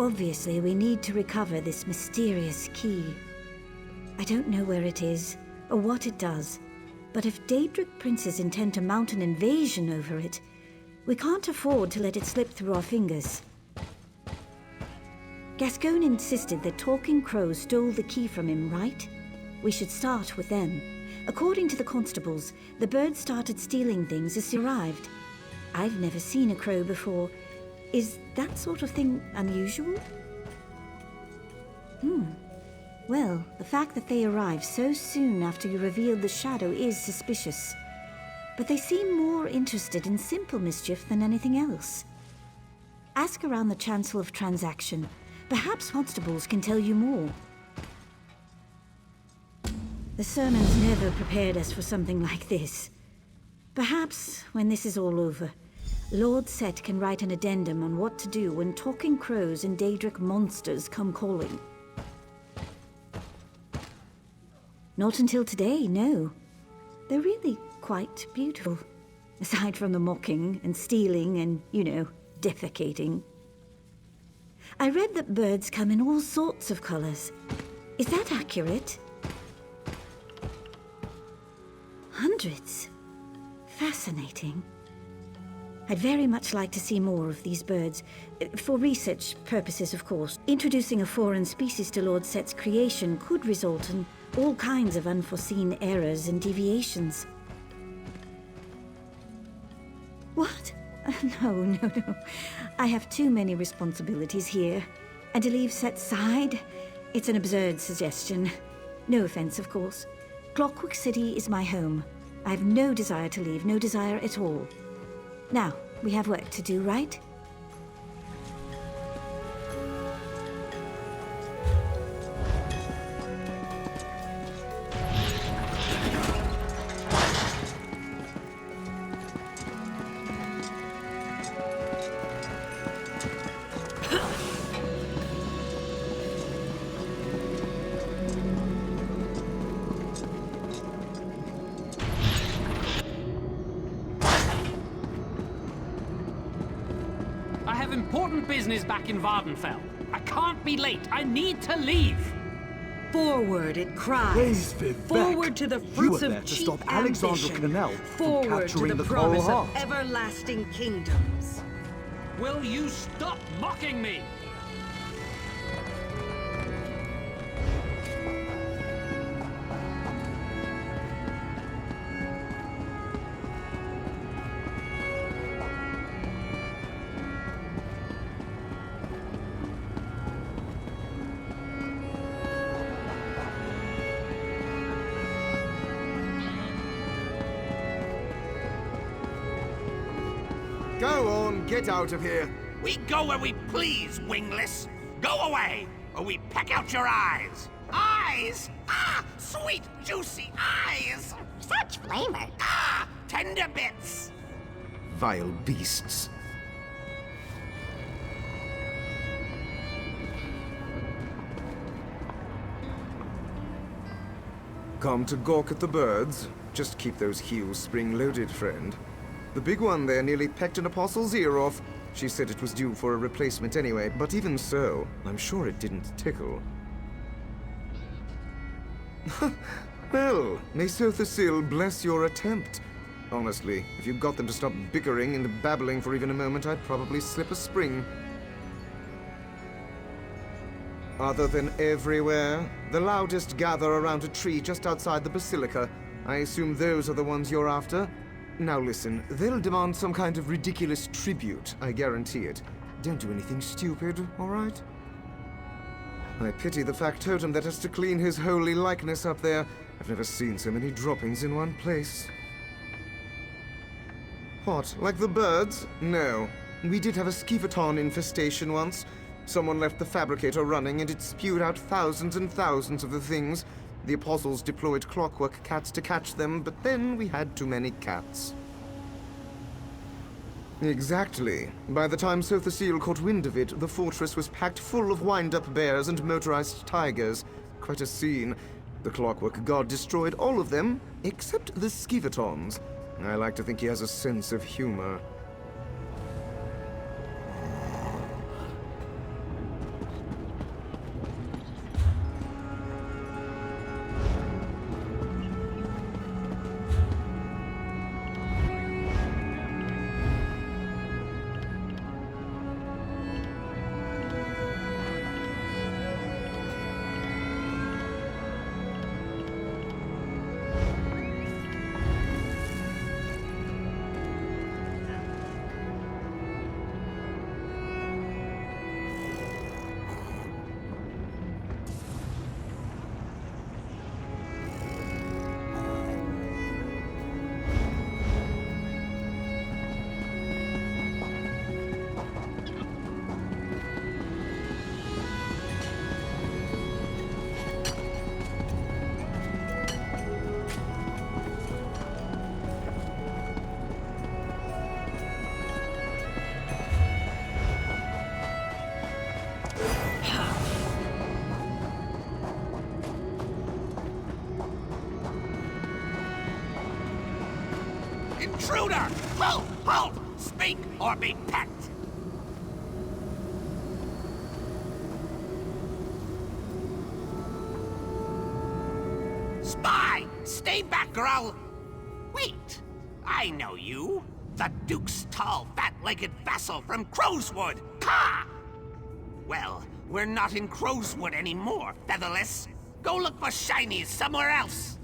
Obviously, we need to recover this mysterious key. I don't know where it is, or what it does, but if Daedric princes intend to mount an invasion over it, we can't afford to let it slip through our fingers. Gascoigne insisted that Talking Crows stole the key from him, right? We should start with them. According to the constables, the birds started stealing things as he arrived. I've never seen a crow before. Is that sort of thing unusual? Well, the fact that they arrived so soon after you revealed the shadow is suspicious. But they seem more interested in simple mischief than anything else. Ask around the Chancel of Transaction. Perhaps constables can tell you more. The sermons never prepared us for something like this. Perhaps, when this is all over, Lord Set can write an addendum on what to do when Talking Crows and Daedric monsters come calling. Not until today, no. They're really quite beautiful. Aside from the mocking and stealing and, defecating. I read that birds come in all sorts of colors. Is that accurate? Hundreds. Fascinating. I'd very much like to see more of these birds. For research purposes, of course. Introducing a foreign species to Lord Set's creation could result in all kinds of unforeseen errors and deviations. What? No. I have too many responsibilities here. And to leave Set's side? It's an absurd suggestion. No offense, of course. Clockwork City is my home. I have no desire to leave, no desire at all. Now, we have work to do, right? Important business back in Vardenfell. I can't be late. I need to leave. Forward, it cries. Forward to the fruits of cheap ambition. Forward to the promise of everlasting kingdoms. Will you stop mocking me? Go on, get out of here. We go where we please, wingless. Go away, or we peck out your eyes. Eyes? Ah, sweet, juicy eyes. Such flavor. Ah, tender bits. Vile beasts. Come to gawk at the birds? Just keep those heels spring-loaded, friend. The big one there nearly pecked an apostle's ear off. She said it was due for a replacement anyway, but even so, I'm sure it didn't tickle. Well, may Sothasil bless your attempt. Honestly, if you got them to stop bickering and babbling for even a moment, I'd probably slip a spring. Other than everywhere, the loudest gather around a tree just outside the basilica. I assume those are the ones you're after? Now listen, they'll demand some kind of ridiculous tribute, I guarantee it. Don't do anything stupid, all right? I pity the factotum that has to clean his holy likeness up there. I've never seen so many droppings in one place. What, like the birds? No. We did have a skeevaton infestation once. Someone left the fabricator running and it spewed out thousands and thousands of the things. The apostles deployed clockwork cats to catch them, but then we had too many cats. Exactly. By the time Sothasil caught wind of it, the fortress was packed full of wind-up bears and motorized tigers. Quite a scene. The clockwork god destroyed all of them, except the skeevatons. I like to think he has a sense of humor. intruder! Halt! Halt! Speak or be pecked! Spy! Stay back, or I'll... Wait! I know you. The Duke's tall, fat-legged vassal from Crowswood. Ha! Well, we're not in Crowswood anymore, Featherless. Go look for shinies somewhere else.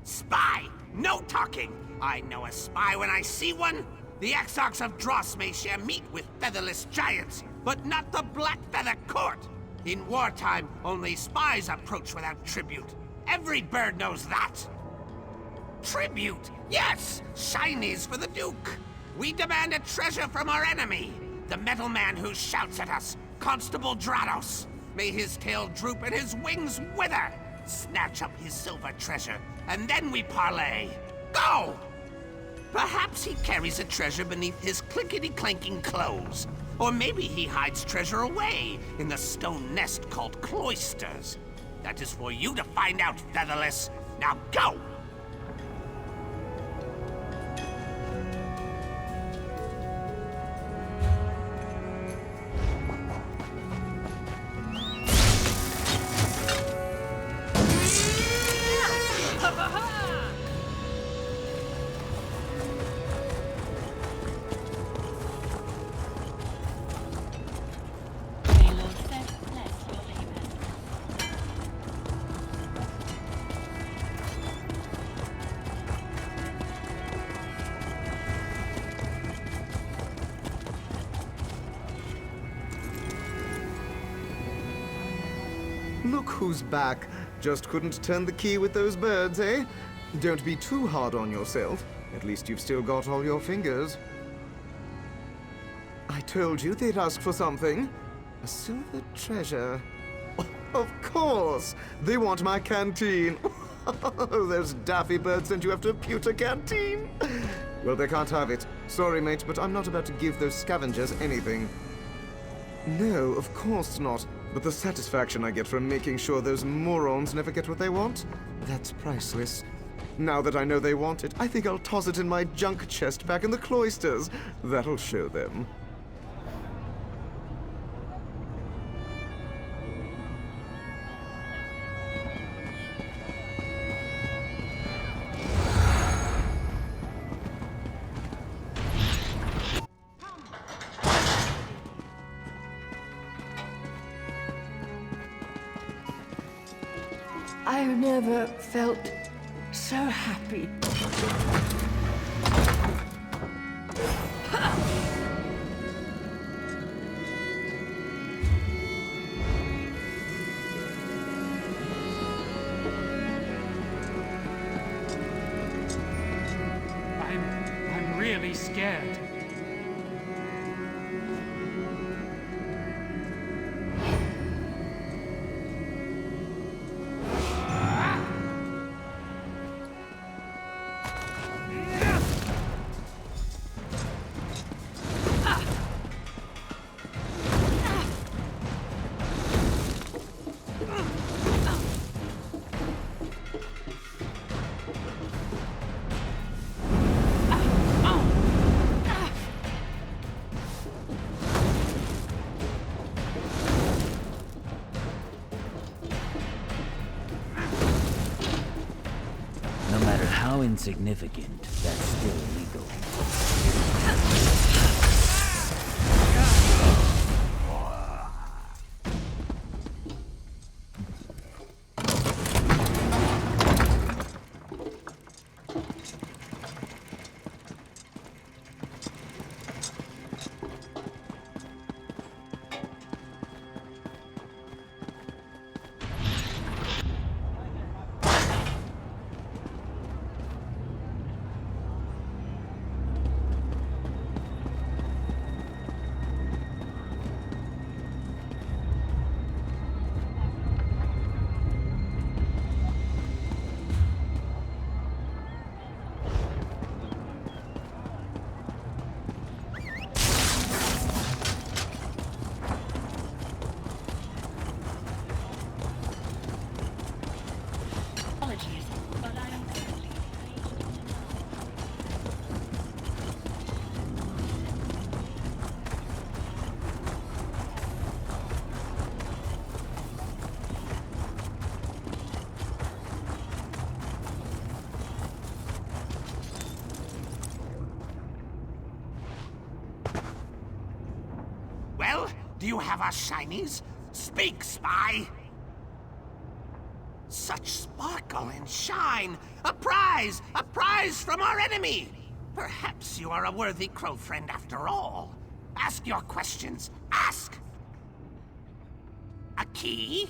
Spy! No talking! I know a spy when I see one. The Exarchs of Dross may share meat with featherless giants, but not the Black Feather Court. In wartime, only spies approach without tribute. Every bird knows that. Tribute? Yes! Shinies for the Duke! We demand a treasure from our enemy! The metal man who shouts at us, Constable Drados. May his tail droop and his wings wither! Snatch up his silver treasure, and then we parley! Go! Perhaps he carries a treasure beneath his clinkety-clanking clothes. Or maybe he hides treasure away in the stone nest called cloisters. That is for you to find out, Featherless. Now go! Look who's back. Just couldn't turn the key with those birds, eh? Don't be too hard on yourself. At least you've still got all your fingers. I told you they'd ask for something. A silver treasure. Oh, of course! They want my canteen. Those daffy birds sent you after a pewter canteen. Well, they can't have it. Sorry, mate, but I'm not about to give those scavengers anything. No, of course not. But the satisfaction I get from making sure those morons never get what they want, that's priceless. Now that I know they want it, I think I'll toss it in my junk chest back in the cloisters. That'll show them. I've never felt so happy. I'm really scared. How insignificant, that's still illegal. Do you have our shinies? Speak, spy! Such sparkle and shine! A prize! A prize from our enemy! Perhaps you are a worthy crow friend after all. Ask your questions. Ask! A key?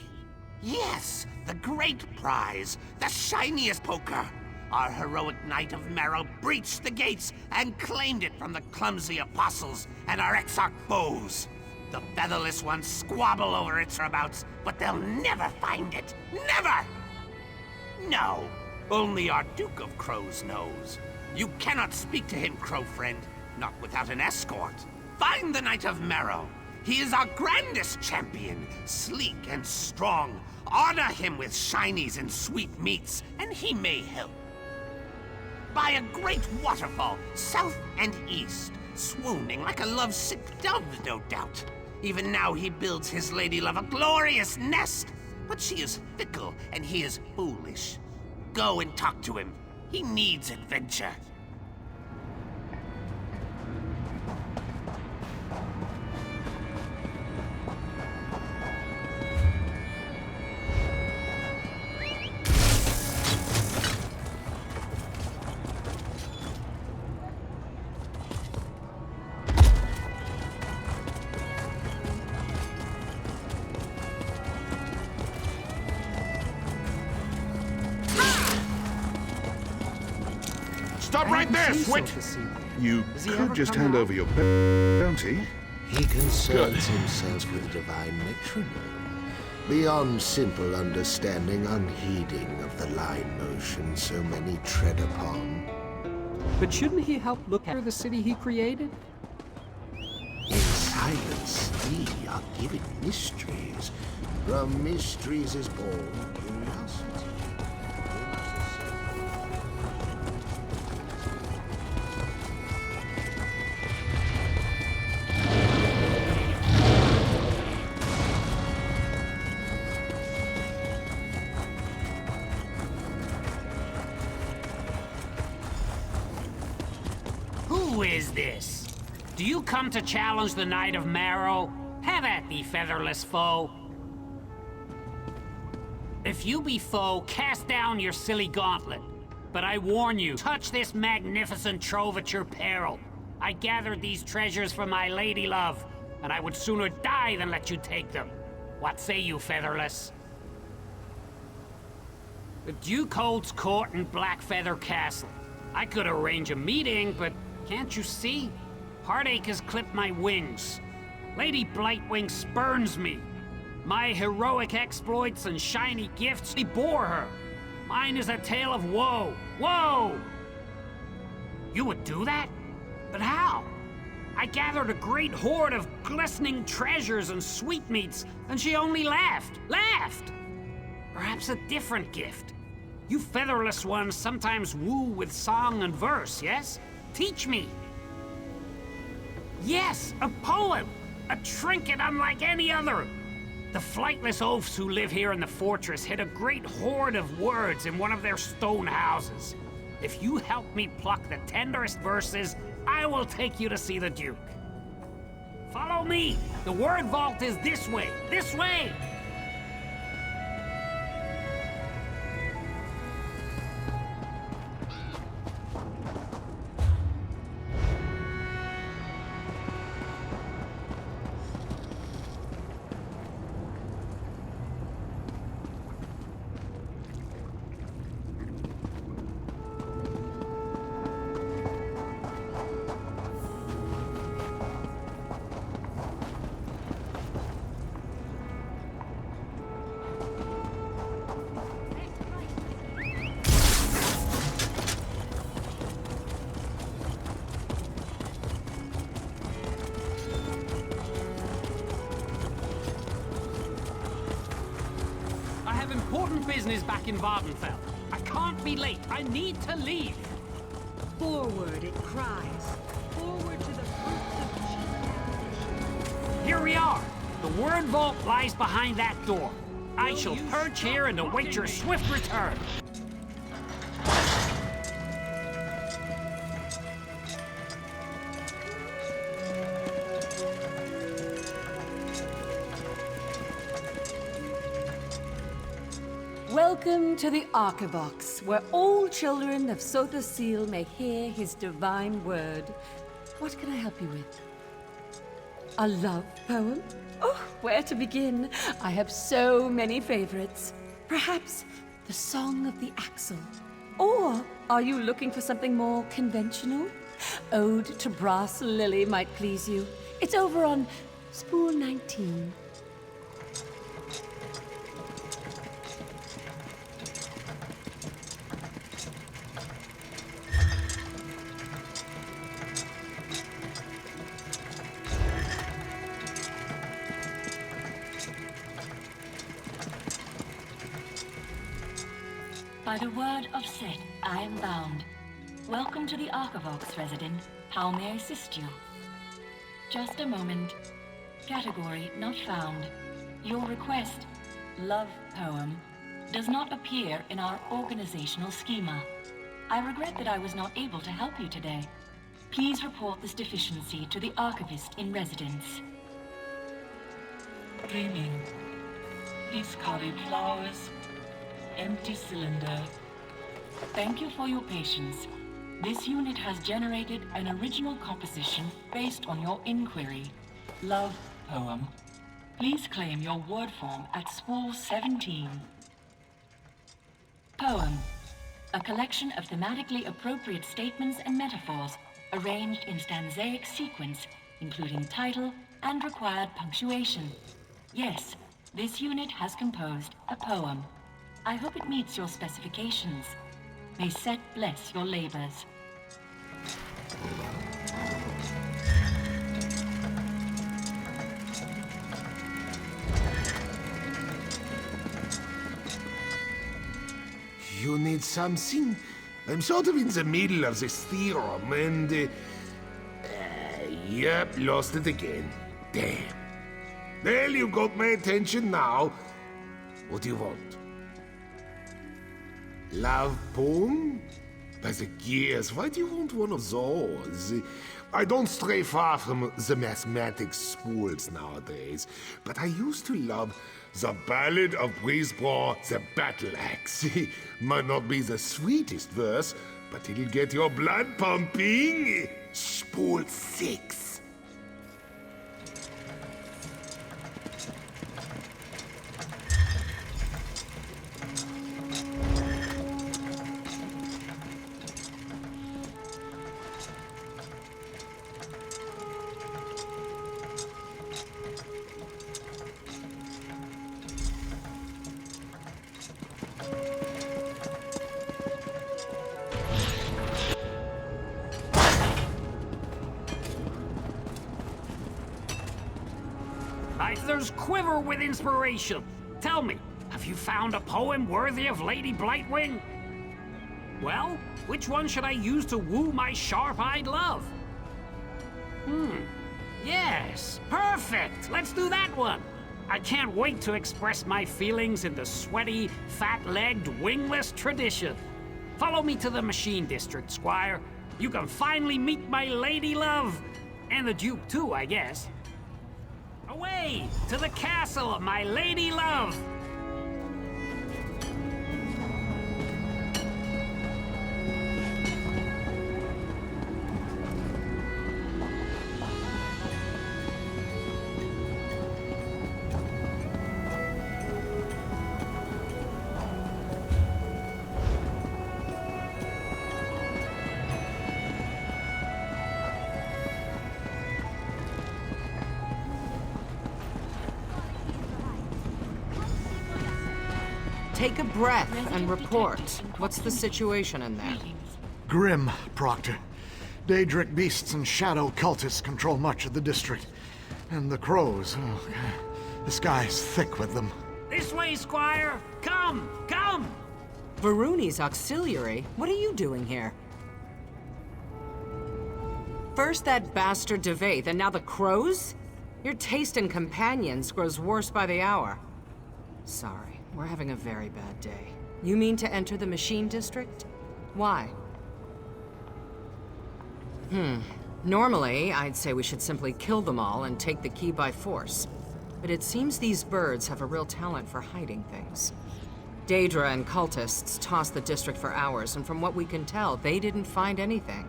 Yes, the great prize. The shiniest poker. Our heroic Knight of Marrow breached the gates and claimed it from the clumsy apostles and our exarch bows. The featherless ones squabble over its whereabouts, but they'll never find it. Never! No, only our Duke of Crows knows. You cannot speak to him, crow friend, not without an escort. Find the Knight of Marrow. He is our grandest champion, sleek and strong. Honor him with shinies and sweet meats, and he may help. By a great waterfall, south and east, swooning like a lovesick dove, no doubt. Even now he builds his lady love a glorious nest, but she is fickle and he is foolish. Go and talk to him. He needs adventure. Stop right there, Swit! You could just hand over your bounty. He concerns himself with divine metronome, beyond simple understanding, unheeding of the line motion so many tread upon. But shouldn't he help look after the city he created? In silence, we are given mysteries. From mysteries is born curiosity. Who is this? Do you come to challenge the Knight of Marrow? Have at thee, featherless foe. If you be foe, cast down your silly gauntlet. But I warn you, touch this magnificent trove at your peril. I gathered these treasures for my lady love, and I would sooner die than let you take them. What say you, featherless? The Duke holds court in Blackfeather Castle. I could arrange a meeting, but can't you see? Heartache has clipped my wings. Lady Blightwing spurns me. My heroic exploits and shiny gifts bore her. Mine is a tale of woe. Woe! You would do that? But how? I gathered a great hoard of glistening treasures and sweetmeats, and she only laughed. Laughed! Perhaps a different gift. You featherless ones sometimes woo with song and verse, yes? Teach me. Yes, a poem! A trinket unlike any other! The flightless oafs who live here in the fortress hid a great hoard of words in one of their stone houses. If you help me pluck the tenderest verses, I will take you to see the Duke. Follow me! The word vault is this way! This way! Important business back in Vardenfell. I can't be late. I need to leave. Forward, it cries. Forward to the fruits of cheap. Here we are. The word vault lies behind that door. I shall perch here and await your swift return. Welcome to the Archivox, where all children of Sotha Seal may hear his divine word. What can I help you with? A love poem? Oh, where to begin? I have so many favorites. Perhaps the Song of the Axle. Or are you looking for something more conventional? Ode to Brass Lily might please you. It's over on spool 19. By the word of Set, I am bound. Welcome to the Archivox, resident. How may I assist you? Just a moment. Category not found. Your request, love poem, does not appear in our organizational schema. I regret that I was not able to help you today. Please report this deficiency to the archivist in residence. Cleaning. Discarded flowers. Empty cylinder. Thank you for your patience. This unit has generated an original composition based on your inquiry. Love poem. Please claim your word form at spool 17. Poem. A collection of thematically appropriate statements and metaphors arranged in stanzaic sequence, including title and required punctuation. Yes, this unit has composed a poem. I hope it meets your specifications. May Set bless your labors. You need something? I'm sort of in the middle of this theorem and... yep, lost it again. Damn. Well, you got my attention now. What do you want? Love poem? By the gears, why do you want one of those? I don't stray far from the mathematics spools nowadays, but I used to love the Ballad of Brisbane, the Battle Axe. Might not be the sweetest verse, but it'll get your blood pumping. Spool 6. There's quiver with inspiration. Tell me, have you found a poem worthy of Lady Blightwing? Well, which one should I use to woo my sharp-eyed love? Yes, perfect. Let's do that one. I can't wait to express my feelings in the sweaty, fat-legged, wingless tradition. Follow me to the machine district, Squire. You can finally meet my lady love. And the Duke, too, I guess. Away to the castle of my lady love! Take a breath and report. What's the situation in there? Grim, Proctor. Daedric beasts and shadow cultists control much of the district. And the crows, oh, the sky's thick with them. This way, Squire! Come! Come! Varuni's auxiliary? What are you doing here? First that bastard Devay, then now the crows? Your taste in companions grows worse by the hour. Sorry. We're having a very bad day. You mean to enter the machine district? Why? Normally, I'd say we should simply kill them all and take the key by force. But it seems these birds have a real talent for hiding things. Daedra and cultists tossed the district for hours, and from what we can tell, they didn't find anything.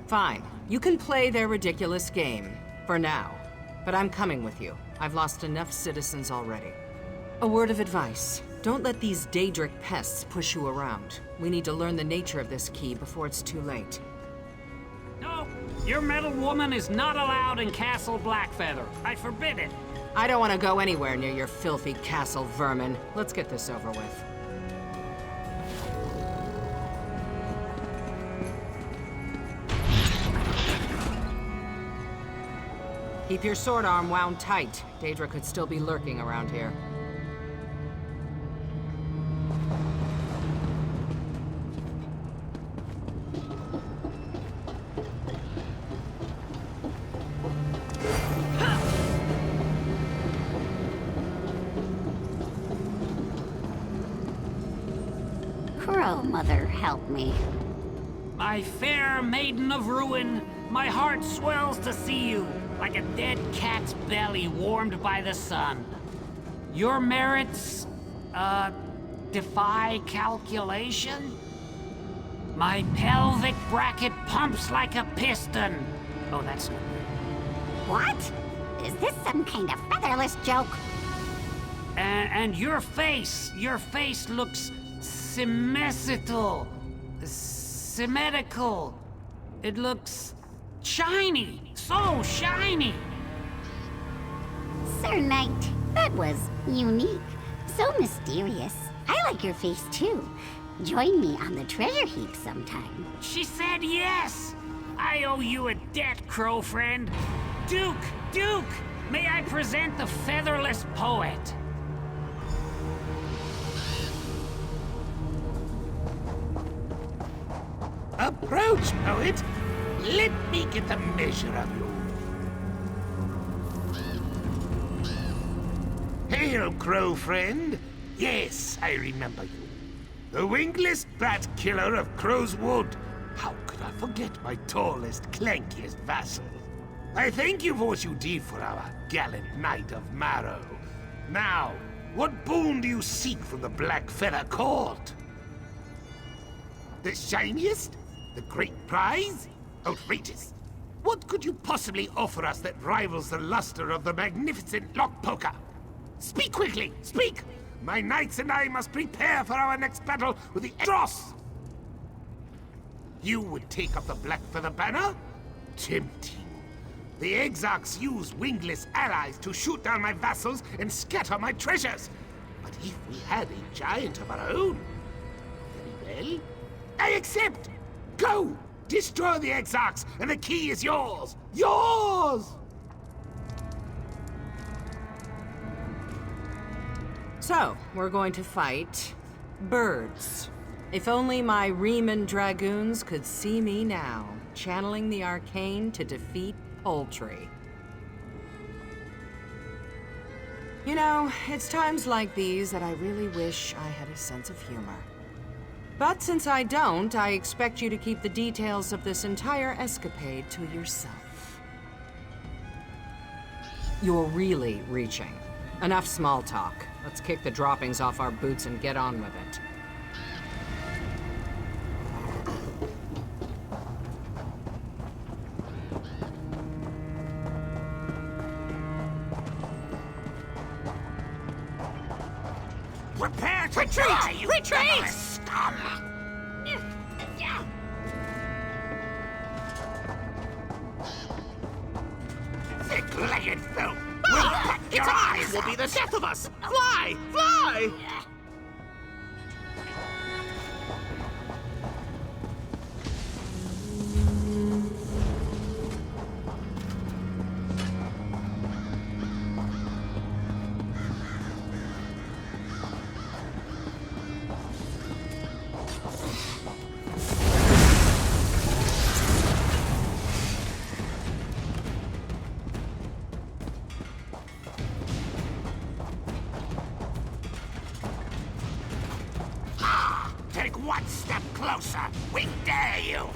Fine. You can play their ridiculous game. For now. But I'm coming with you. I've lost enough citizens already. A word of advice. Don't let these Daedric pests push you around. We need to learn the nature of this key before it's too late. No, your metal woman is not allowed in Castle Blackfeather. I forbid it. I don't want to go anywhere near your filthy castle vermin. Let's get this over with. Keep your sword arm wound tight. Daedra could still be lurking around here. Crow Mother, help me. My fair maiden of ruin, my heart swells to see you, like a dead cat's belly warmed by the sun. Your merits, defy calculation? My pelvic bracket pumps like a piston. Oh, that's not good. What? Is this some kind of featherless joke? And your face looks symmetrical. Symmetrical. It looks shiny, so shiny. Sir Knight, that was unique. So mysterious. I like your face too. Join me on the treasure heap sometime. She said yes. I owe you a debt, crow friend. Duke, may I present the featherless poet? Approach, poet. Let me get a measure of you. Hail, crow friend. Yes, I remember you. The wingless bat killer of Crow's Wood. How could I forget my tallest, clankiest vassal? I thank you for what you did for our gallant knight of Marrow. Now, what boon do you seek from the Black Feather Court? The shiniest? The great prize? Outrageous. What could you possibly offer us that rivals the luster of the magnificent Lockpoker? Speak quickly! Speak! My knights and I must prepare for our next battle with the Dross! You would take up the Blackfeather banner? Tempting. The Exarchs use wingless allies to shoot down my vassals and scatter my treasures. But if we had a giant of our own... Very well. I accept! Go! Destroy the Exarchs, and the key is yours! Yours! So, we're going to fight birds. If only my Riemann Dragoons could see me now, channeling the arcane to defeat poultry. You know, it's times like these that I really wish I had a sense of humor. But since I don't, I expect you to keep the details of this entire escapade to yourself. You're really reaching. Enough small talk. Let's kick the droppings off our boots and get on with it. Prepare to Retreat! die, you Retreat! featherless scum! Thick-legged filth! We'll cut your eyes will be the death of us! Fly! Fly! Take one step closer! We dare you!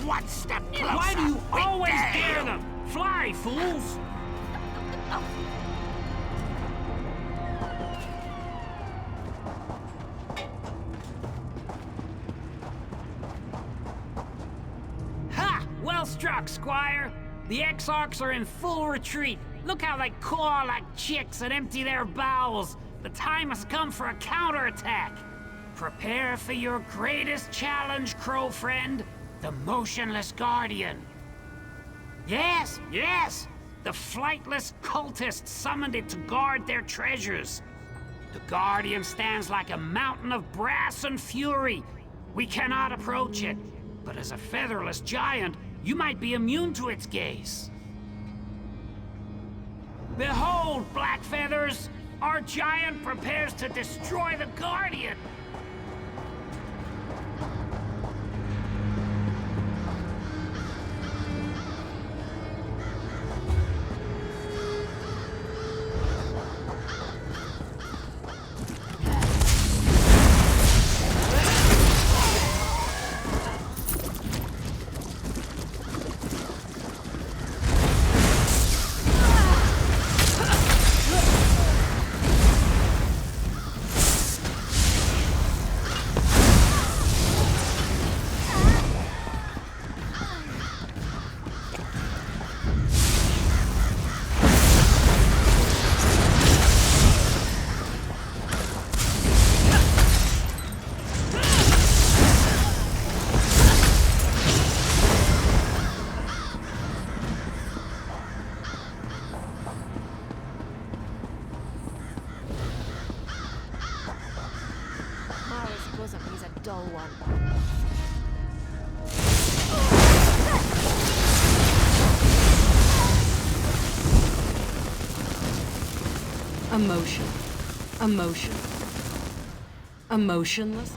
one step closer. Why do you We always dare dare you. them? Fly, fools! Ha! Well struck, Squire. The Exarchs are in full retreat. Look how they claw like chicks and empty their bowels. The time has come for a counterattack. Prepare for your greatest challenge, Crow friend. The Motionless Guardian. Yes, yes! The flightless cultists summoned it to guard their treasures. The Guardian stands like a mountain of brass and fury. We cannot approach it, but as a featherless giant, you might be immune to its gaze. Behold, Black Feathers! Our giant prepares to destroy the Guardian! dull one. Emotion. Emotion. Emotionless?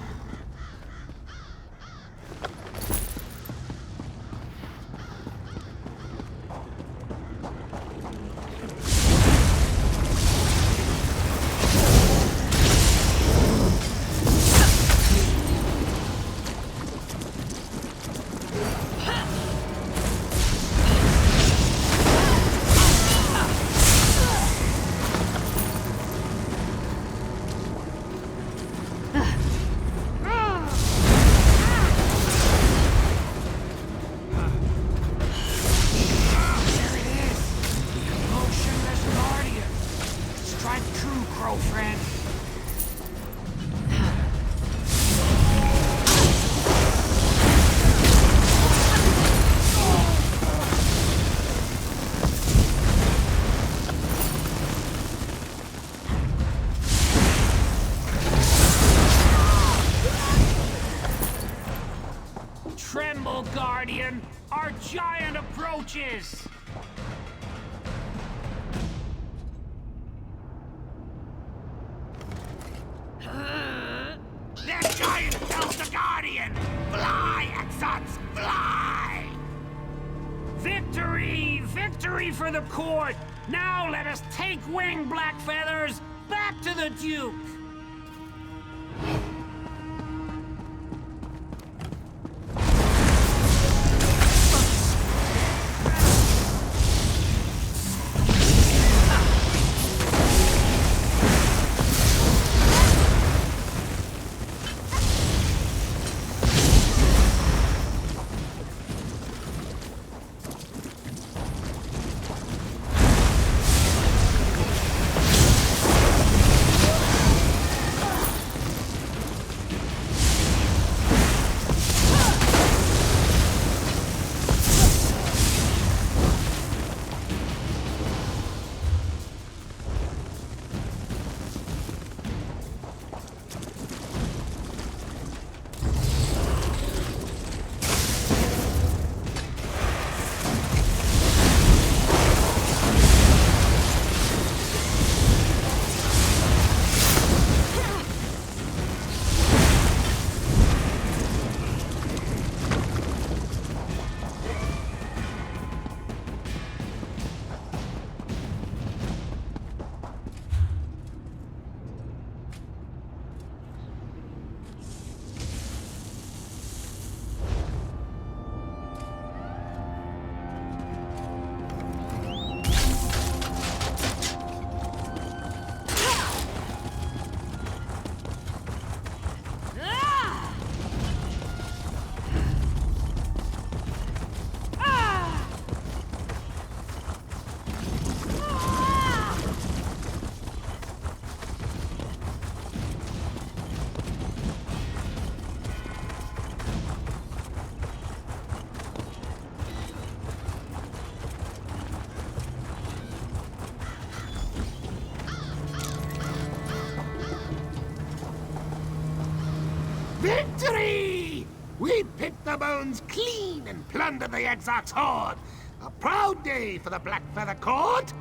Tremble, Guardian! Our giant approaches! The giant tells the Guardian! Fly, Exarchs, fly! Victory! Victory for the court! Now let us take wing, Black Feathers! Back to the Duke! we pick the bones clean and plunder the Exarch's hoard. A proud day for the Blackfeather Court.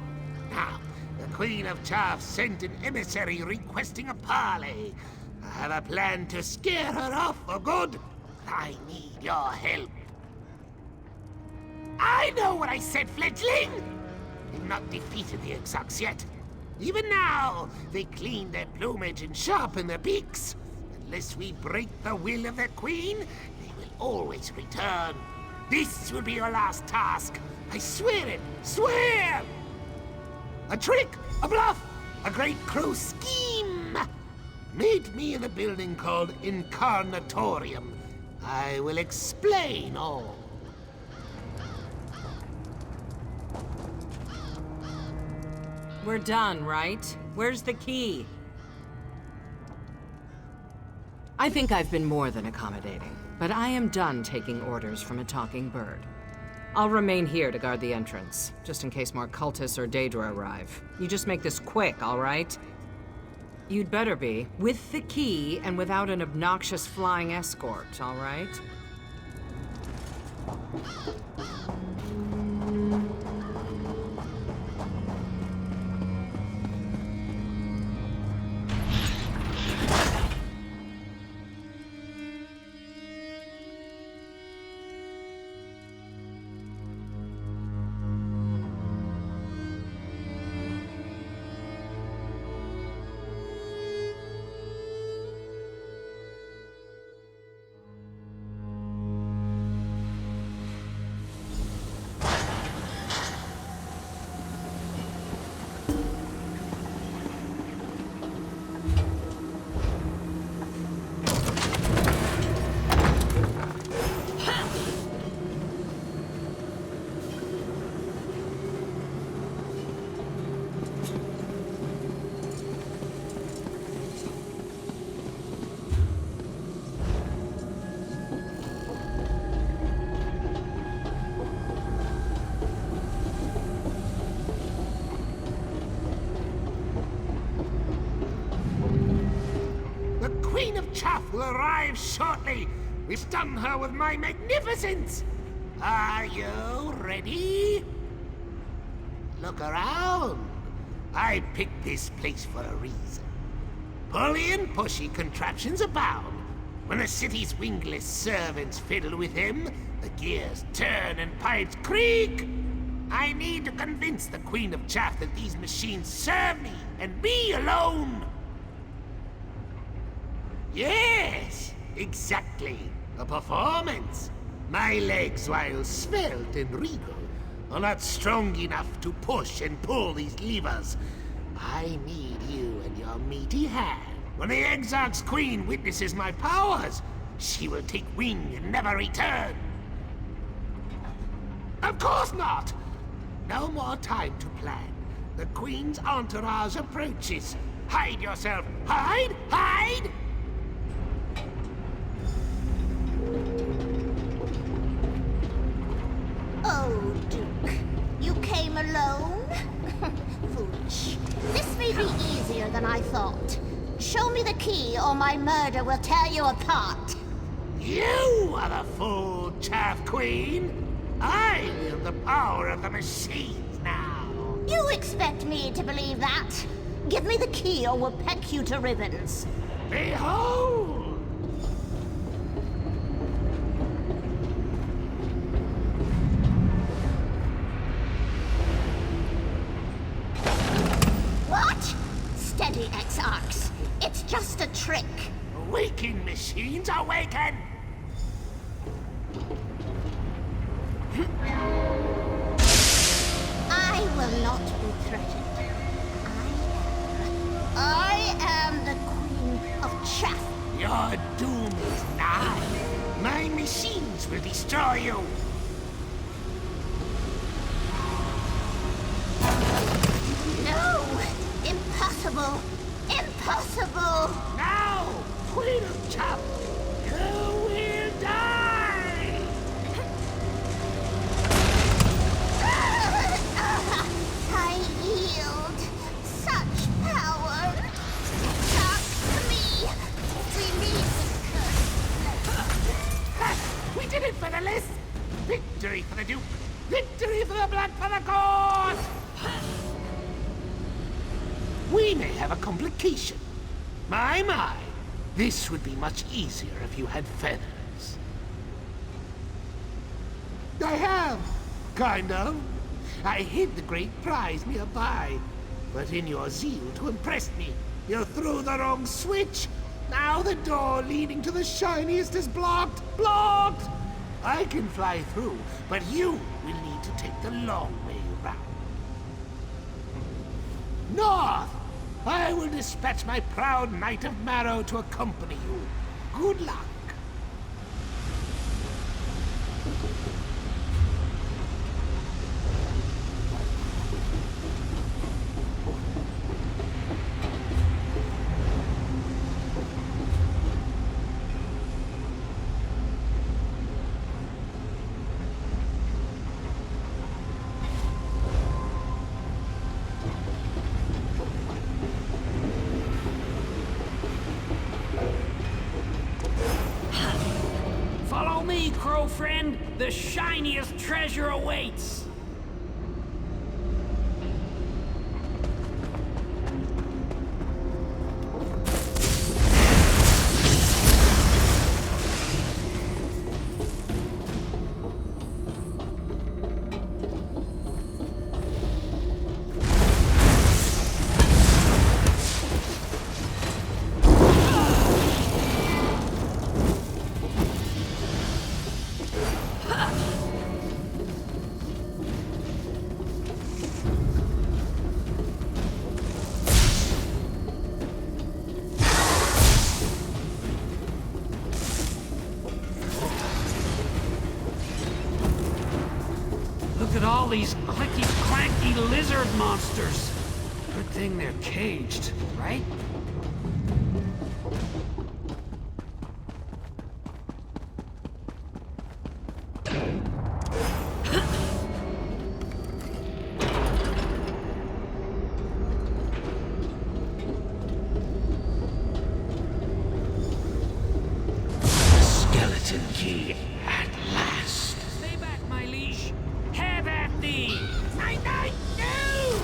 Now, the Queen of Chaff sent an emissary requesting a parley. I have a plan to scare her off for good. I need your help. I know what I said, fledgling! They've not defeated the Exarchs yet. Even now, they clean their plumage and sharpen their beaks. Unless we break the will of their queen, they will always return. This will be your last task. I swear it! Swear! A trick! A bluff! A great crow scheme! Meet me in a building called Incarnatorium. I will explain all. We're done, right? Where's the key? I think I've been more than accommodating, but I am done taking orders from a talking bird. I'll remain here to guard the entrance, just in case more cultists or Daedra arrive. You just make this quick, all right? You'd better be, with the key and without an obnoxious flying escort, all right? Chaff will arrive shortly. We've stunned her with my magnificence. Are you ready? Look around. I picked this place for a reason. Pulley and pushy contraptions abound. When a city's wingless servants fiddle with him, the gears turn and pipes creak. I need to convince the Queen of Chaff that these machines serve me, and me alone. Yes, exactly. A performance. My legs, while svelte and regal, are not strong enough to push and pull these levers. I need you and your meaty hand. When the Exarch's queen witnesses my powers, she will take wing and never return. Of course not! No more time to plan. The queen's entourage approaches. Hide yourself! Hide! Hide! Oh, Duke. You came alone? Foolish. This may be easier than I thought. Show me the key or my murder will tear you apart. You are the fool, Chaff Queen. I wield the power of the machines now. You expect me to believe that? Give me the key or we'll peck you to ribbons. Behold! What? Steady, Exarchs. It's just a trick. Awaken, machines, awaken! I will not be threatened. I am the Queen of Chaff. Your doom is nigh. My machines will destroy you. No! Impossible! Impossible! Now, Queen of Chaff, you will die! I yield. Such power. Talk to me. Release the curse. Get it, Featherless! Victory for the Duke! Victory for the Blood Feather Court! We may have a complication. My. This would be much easier if you had feathers. I have. Kind of. I hid the great prize nearby. But in your zeal to impress me, you threw the wrong switch. Now the door leading to the shiniest is blocked. Blocked! I can fly through, but you will need to take the long way round. North! I will dispatch my proud Knight of Marrow to accompany you. Good luck. Follow me, crow friend. The shiniest treasure awaits. Look at all these clicky-clanky lizard monsters. Good thing they're caged, right? Skeleton key at last. Stay back, my liege. Have at thee! I no!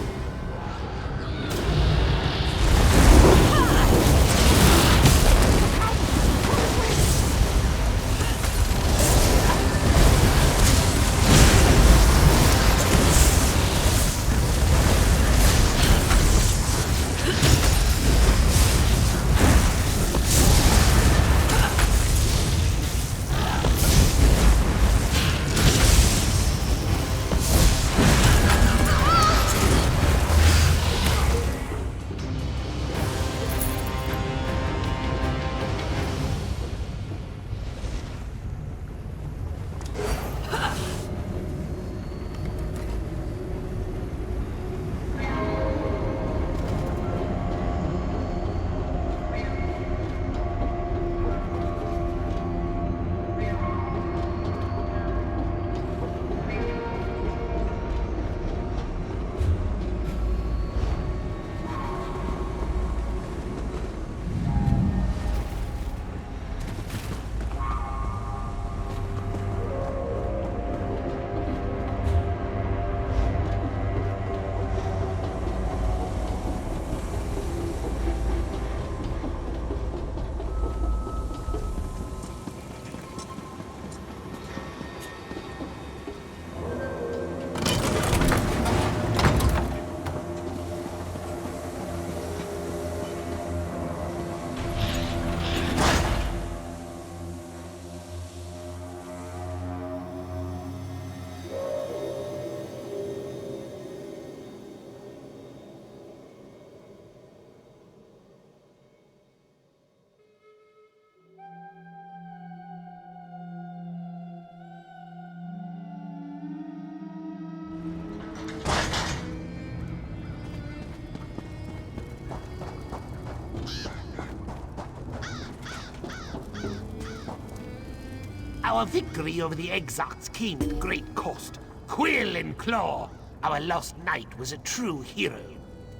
Our victory over the Exarchs came at great cost. Quill and Claw, our lost knight, was a true hero.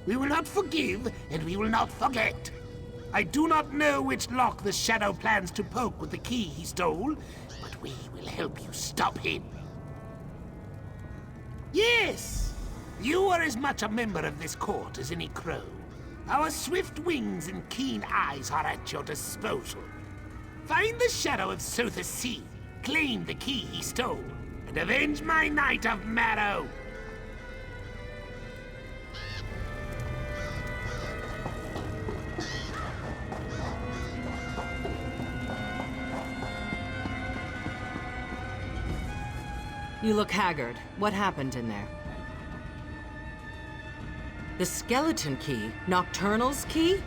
We will not forgive, and we will not forget. I do not know which lock the Shadow plans to poke with the key he stole, but we will help you stop him. Yes! You are as much a member of this court as any crow. Our swift wings and keen eyes are at your disposal. Find the shadow of Sotha Sea, claim the key he stole, and avenge my night of marrow! You look haggard. What happened in there? The skeleton key? Nocturnal's key?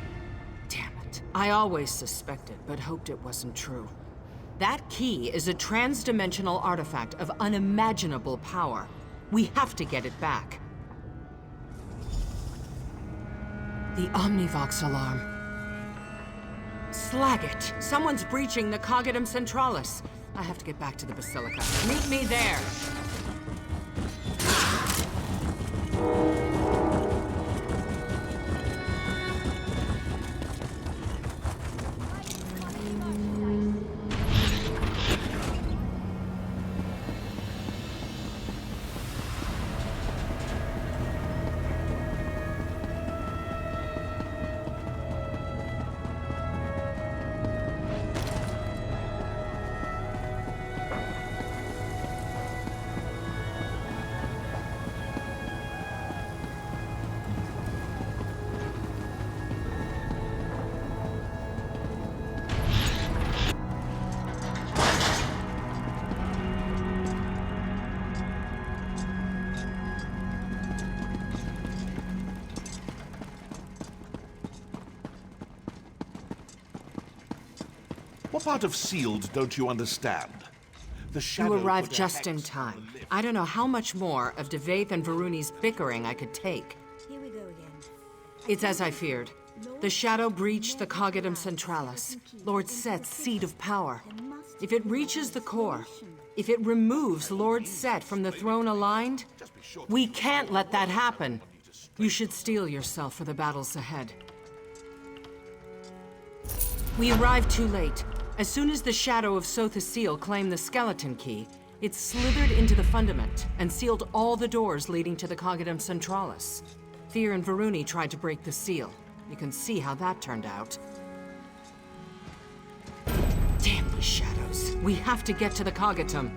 Damn it. I always suspected, but hoped it wasn't true. That key is a trans-dimensional artifact of unimaginable power. We have to get it back. The Omnivox alarm. Slag it! Someone's breaching the Cognitum Centralis. I have to get back to the Basilica. Meet me there! What part of sealed don't you understand? The shadow You arrived put a just in hex on time. the lift. I don't know how much more of Devaith and Varuni's bickering I could take. Here we go again. It's as I feared. The shadow breached the Cognitum Centralis, Lord Set's seat of power. If it reaches the core, if it removes Lord Set from the throne aligned, we can't let that happen. You should steel yourself for the battles ahead. We arrived too late. As soon as the shadow of Sotha Seal claimed the skeleton key, it slithered into the fundament and sealed all the doors leading to the Cognitum Centralis. Thir and Varuni tried to break the seal. You can see how that turned out. Damn these shadows. We have to get to the Cognitum.